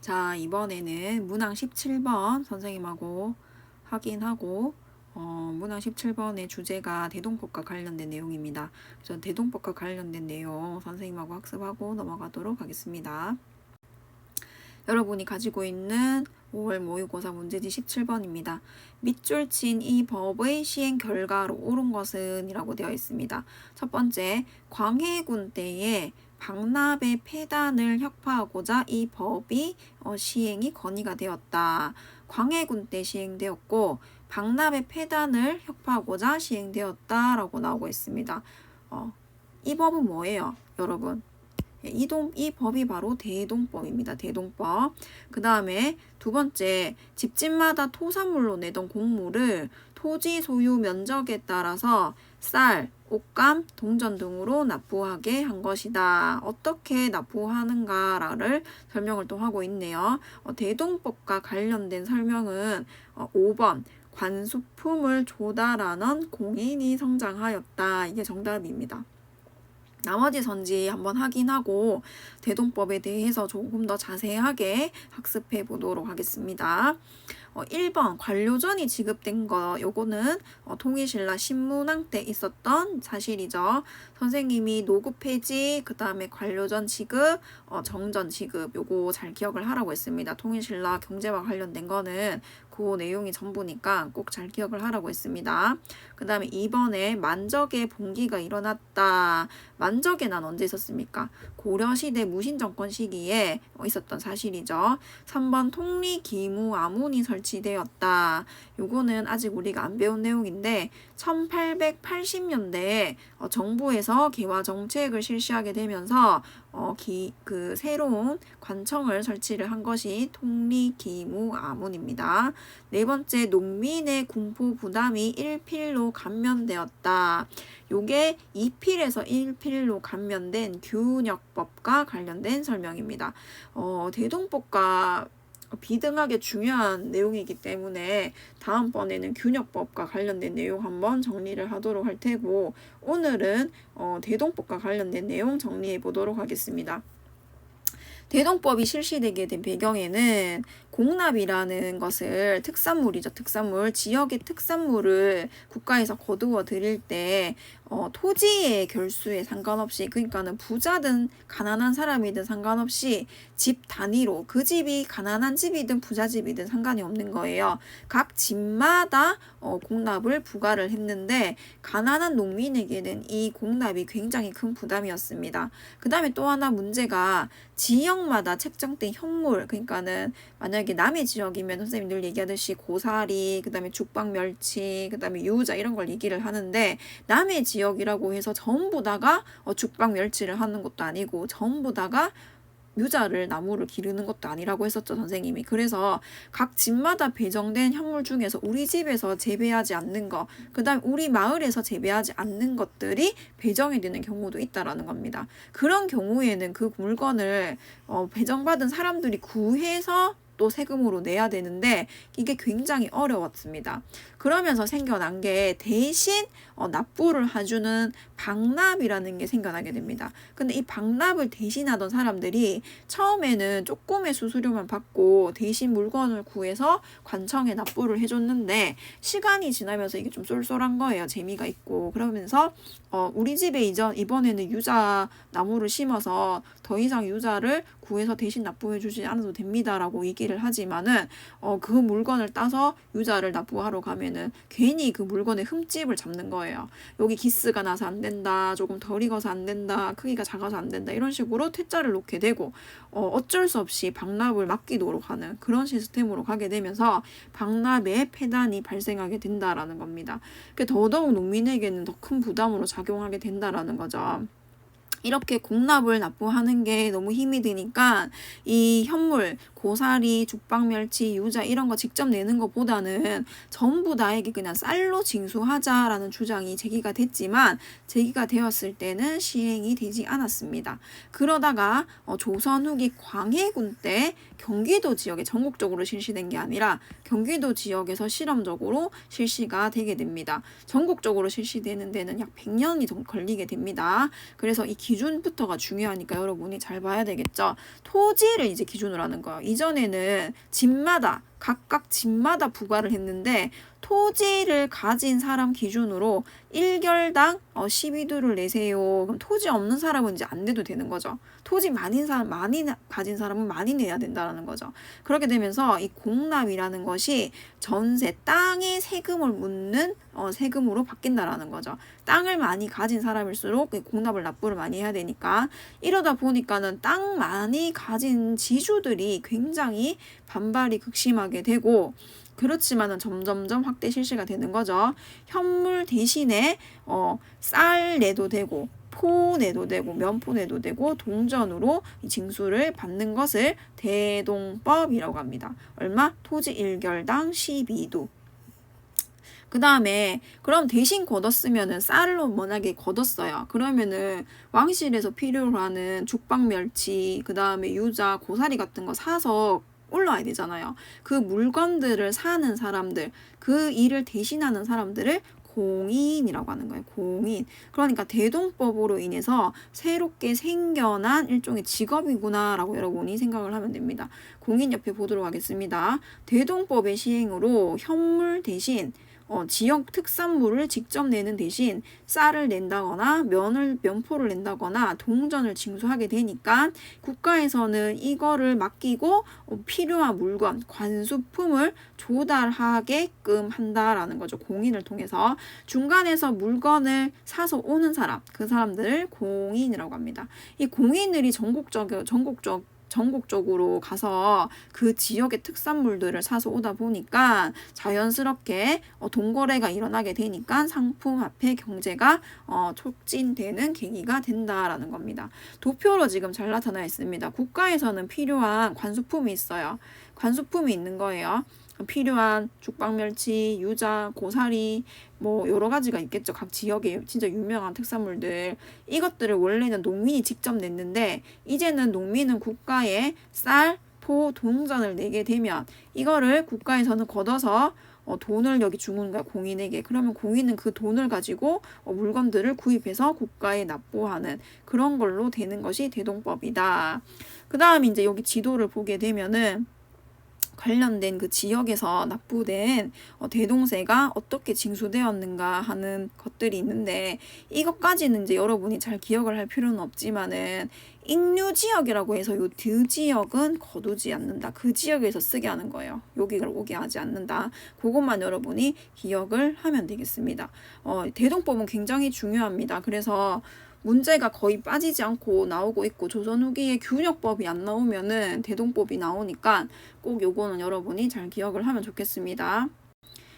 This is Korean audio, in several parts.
자, 이번에는 문항 17번 선생님하고 확인하고 문항 17번의 주제가 대동법과 관련된 내용입니다. 그래서 대동법과 관련된 내용 선생님하고 학습하고 넘어가도록 하겠습니다. 여러분이 가지고 있는 5월 모의고사 문제지 17번입니다. 밑줄 친 이 법의 시행 결과로 옳은 것은 이라고 되어 있습니다. 첫 번째, 광해군 때에 박납의 폐단을 혁파하고자 이 법이 시행이 건의가 되었다. 광해군 때 시행되었고 박납의 폐단을 혁파하고자 시행되었다라고 나오고 있습니다. 이 법은 뭐예요, 여러분? 이 법이 바로 대동법입니다. 대동법. 그 다음에 두 번째, 집집마다 토산물로 내던 공물을 토지 소유 면적에 따라서 쌀, 옷감, 동전 등으로 납부하게 한 것이다. 어떻게 납부하는가를 설명을 또 하고 있네요. 대동법과 관련된 설명은 5번 관수품을 조달하는 공인이 성장하였다. 이게 정답입니다. 나머지 선지 한번 확인하고 대동법에 대해서 조금 더 자세하게 학습해 보도록 하겠습니다. 1번 관료전이 지급된 거, 요거는 통일신라 신문항 때 있었던 사실이죠. 선생님이 노급 폐지, 그 다음에 관료전 지급, 정전 지급, 요거 잘 기억을 하라고 했습니다. 통일신라 경제와 관련된 거는 그 내용이 전부니까 꼭 잘 기억을 하라고 했습니다. 그 다음에 2번에 만적의 봉기가 일어났다. 만적의 난 언제 있었습니까? 고려시대 무신정권 시기에 있었던 사실이죠. 3번 통리기무 아문이 설치되었다. 요거는 아직 우리가 안 배운 내용인데 1880년대에 정부에서 개화 정책을 실시하게 되면서 그 새로운 관청을 설치를 한 것이 통리기무 아문입니다. 네 번째, 농민의 군포 부담이 1필로 감면되었다. 요게 2필에서 1필로 감면된 균역법과 관련된 설명입니다. 대동법과 비등하게 중요한 내용이기 때문에 다음번에는 균역법과 관련된 내용 한번 정리를 하도록 할 테고, 오늘은 대동법과 관련된 내용 정리해 보도록 하겠습니다. 대동법이 실시되게 된 배경에는 공납이라는 것을 특산물이죠. 특산물. 지역의 특산물을 국가에서 거두어 드릴 때 토지의 결수에 상관없이, 그러니까는 부자든 가난한 사람이든 상관없이 집 단위로, 그 집이 가난한 집이든 부자 집이든 상관이 없는 거예요. 각 집마다 공납을 부과를 했는데 가난한 농민에게는 이 공납이 굉장히 큰 부담이었습니다. 그 다음에 또 하나 문제가 지역마다 책정된 현물, 그러니까는 만약에 남의 지역이면 선생님 늘 얘기하듯이 고사리, 그 다음에 죽방 멸치, 그 다음에 유자 이런 걸 얘기를 하는데, 남의 지역이라고 해서 전부 다가 죽방 멸치를 하는 것도 아니고 전부 다가 유자를 나무를 기르는 것도 아니라고 했었죠, 선생님이. 그래서 각 집마다 배정된 현물 중에서 우리 집에서 재배하지 않는 거, 그 다음 우리 마을에서 재배하지 않는 것들이 배정이 되는 경우도 있다라는 겁니다. 그런 경우에는 그 물건을 배정받은 사람들이 구해서 또 세금으로 내야 되는데 이게 굉장히 어려웠습니다. 그러면서 생겨난 게 대신 납부를 해주는 박납이라는 게 생겨나게 됩니다. 근데 이 박납을 대신하던 사람들이 처음에는 조금의 수수료만 받고 대신 물건을 구해서 관청에 납부를 해줬는데, 시간이 지나면서 이게 좀 쏠쏠한 거예요. 재미가 있고. 그러면서 우리 집에 이번에는 유자 나무를 심어서 더 이상 유자를 구해서 대신 납부해주지 않아도 됩니다라고 얘기를 하지만은 그 물건을 따서 유자를 납부하러 가면은 괜히 그 물건의 흠집을 잡는 거예요. 여기 기스가 나서 안 된다, 조금 덜 익어서 안 된다, 크기가 작아서 안 된다, 이런 식으로 퇴짜를 놓게 되고 어쩔 수 없이 박납을 맡기도록 하는 그런 시스템으로 가게 되면서 박납의 폐단이 발생하게 된다라는 겁니다. 더더욱 농민에게는 더 큰 부담으로 작용하게 된다라는 거죠. 이렇게 공납을 납부하는 게 너무 힘이 드니까 이 현물, 고사리, 죽방멸치, 유자 이런 거 직접 내는 것보다는 전부 나에게 그냥 쌀로 징수하자라는 주장이 제기가 됐지만, 제기가 되었을 때는 시행이 되지 않았습니다. 그러다가 조선 후기 광해군 때 경기도 지역에 전국적으로 실시된 게 아니라 경기도 지역에서 실험적으로 실시가 되게 됩니다. 전국적으로 실시되는 데는 약 100년이 걸리게 됩니다. 그래서 이 기준부터가 중요하니까 여러분이 잘 봐야 되겠죠. 토지를 이제 기준으로 하는 거예요. 이전에는 집마다 각각 집마다 부과를 했는데 토지를 가진 사람 기준으로 1결당 12두를 내세요. 그럼 토지 없는 사람은 이제 안 내도 되는 거죠. 토지 많이 가진 사람은 많이 내야 된다는 거죠. 그렇게 되면서 이 공납이라는 것이 전세, 땅에 세금을 묻는 세금으로 바뀐다라는 거죠. 땅을 많이 가진 사람일수록 공납을 납부를 많이 해야 되니까 이러다 보니까는 땅 많이 가진 지주들이 굉장히 반발이 극심하게 되고 그렇지만은 점점점 확대 실시가 되는 거죠. 현물 대신에 쌀 내도 되고 포 내도 되고 면포 내도 되고 동전으로 징수를 받는 것을 대동법이라고 합니다. 얼마? 토지 1결당 12두. 그 다음에 그럼 대신 걷었으면은 쌀로 워낙에 걷었어요. 그러면은 왕실에서 필요로 하는 죽방멸치, 그 다음에 유자, 고사리 같은 거 사서 올라와야 되잖아요. 그 물건들을 사는 사람들, 그 일을 대신하는 사람들을 공인이라고 하는 거예요. 공인. 그러니까 대동법으로 인해서 새롭게 생겨난 일종의 직업이구나라고 여러분이 생각을 하면 됩니다. 공인 옆에 보도록 하겠습니다. 대동법의 시행으로 현물 대신 지역 특산물을 직접 내는 대신 쌀을 낸다거나 면포를 낸다거나 동전을 징수하게 되니까 국가에서는 이거를 맡기고 필요한 물건, 관수품을 조달하게끔 한다라는 거죠. 공인을 통해서 중간에서 물건을 사서 오는 사람, 그 사람들을 공인이라고 합니다. 이 공인들이 전국적으로 가서 그 지역의 특산물들을 사서 오다 보니까 자연스럽게 동거래가 일어나게 되니까 상품화폐 경제가 촉진되는 계기가 된다라는 겁니다. 도표로 지금 잘 나타나 있습니다. 국가에서는 필요한 관수품이 있어요. 관수품이 있는 거예요. 필요한 죽방멸치, 유자, 고사리 뭐 여러 가지가 있겠죠. 각 지역에 진짜 유명한 특산물들. 이것들을 원래는 농민이 직접 냈는데 이제는 농민은 국가에 쌀, 포, 동전을 내게 되면 이거를 국가에서는 걷어서 돈을 여기 주는 거야, 공인에게. 그러면 공인은 그 돈을 가지고 물건들을 구입해서 국가에 납부하는 그런 걸로 되는 것이 대동법이다. 그 다음에 이제 여기 지도를 보게 되면은 관련된 그 지역에서 납부된 대동세가 어떻게 징수되었는가 하는 것들이 있는데 이것까지는 이제 여러분이 잘 기억을 할 필요는 없지만은 익류지역이라고 해서 요 드지역은 거두지 않는다. 그 지역에서 쓰게 하는 거예요. 여기를 오게 하지 않는다. 그것만 여러분이 기억을 하면 되겠습니다. 대동법은 굉장히 중요합니다. 그래서 문제가 거의 빠지지 않고 나오고 있고 조선 후기에 균역법이 안 나오면은 대동법이 나오니까 꼭 요거는 여러분이 잘 기억을 하면 좋겠습니다.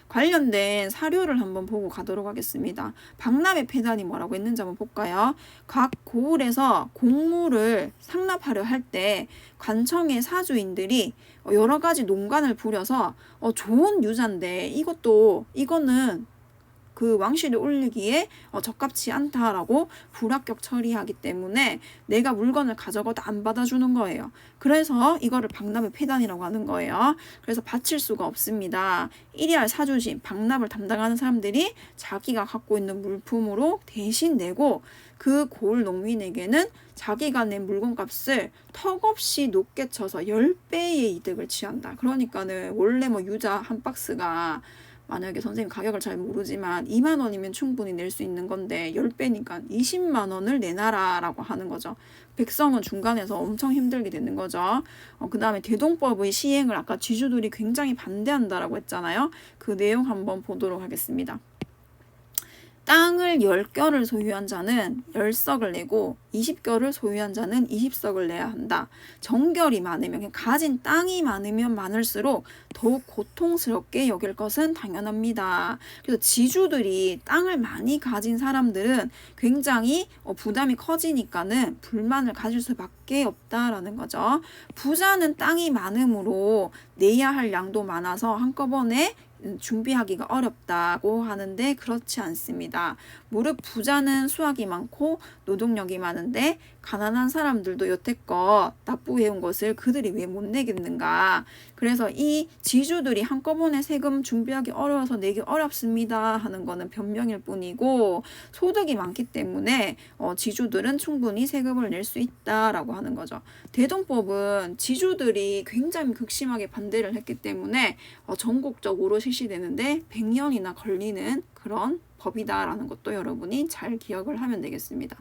관련된 사료를 한번 보고 가도록 하겠습니다. 박람회 폐단이 뭐라고 했는지 한번 볼까요? 각 고을에서 곡물을 상납하려 할 때 관청의 사주인들이 여러 가지 농간을 부려서 좋은 유자인데 이거는 그 왕실에 올리기에 적합치 않다라고 불합격 처리하기 때문에 내가 물건을 가져가도 안 받아주는 거예요. 그래서 이거를 박납의 폐단이라고 하는 거예요. 그래서 바칠 수가 없습니다. 1할 사주신, 박납을 담당하는 사람들이 자기가 갖고 있는 물품으로 대신 내고 그 고을 농민에게는 자기가 낸 물건값을 턱없이 높게 쳐서 10배의 이득을 취한다. 그러니까는 원래 뭐 유자 한 박스가 만약에 선생님 가격을 잘 모르지만 2만 원이면 충분히 낼 수 있는 건데 10배니까 20만 원을 내놔라라고 하는 거죠. 백성은 중간에서 엄청 힘들게 되는 거죠. 그 다음에 대동법의 시행을 아까 지주들이 굉장히 반대한다라고 했잖아요. 그 내용 한번 보도록 하겠습니다. 땅을 10껴를 소유한 자는 10석을 내고 20껴를 소유한 자는 20석을 내야 한다. 정결이 많으면 가진 땅이 많으면 많을수록 더욱 고통스럽게 여길 것은 당연합니다. 그래서 지주들이 땅을 많이 가진 사람들은 굉장히 부담이 커지니까는 불만을 가질 수밖에 없다라는 거죠. 부자는 땅이 많으므로 내야 할 양도 많아서 한꺼번에 준비하기가 어렵다고 하는데 그렇지 않습니다. 무릇 부자는 수학이 많고 노동력이 많은데 가난한 사람들도 여태껏 납부해온 것을 그들이 왜 못 내겠는가. 그래서 이 지주들이 한꺼번에 세금 준비하기 어려워서 내기 어렵습니다 하는 거는 변명일 뿐이고, 소득이 많기 때문에 지주들은 충분히 세금을 낼 수 있다라고 하는 거죠. 대동법은 지주들이 굉장히 극심하게 반대를 했기 때문에 전국적으로 실시되는데 100년이나 걸리는 그런 법이다라는 것도 여러분이 잘 기억을 하면 되겠습니다.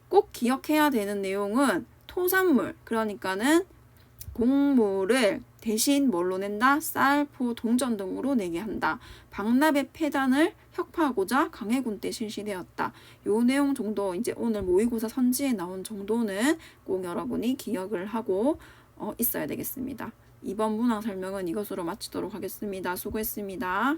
꼭 기억해야 되는 내용은 토산물, 그러니까는 곡물을 대신 뭘로 낸다? 쌀, 포, 동전 등으로 내게 한다. 박납의 폐단을 혁파하고자 강해군 때 실시되었다. 요 내용 정도, 이제 오늘 모의고사 선지에 나온 정도는 꼭 여러분이 기억을 하고 있어야 되겠습니다. 이번 문항 설명은 이것으로 마치도록 하겠습니다. 수고했습니다.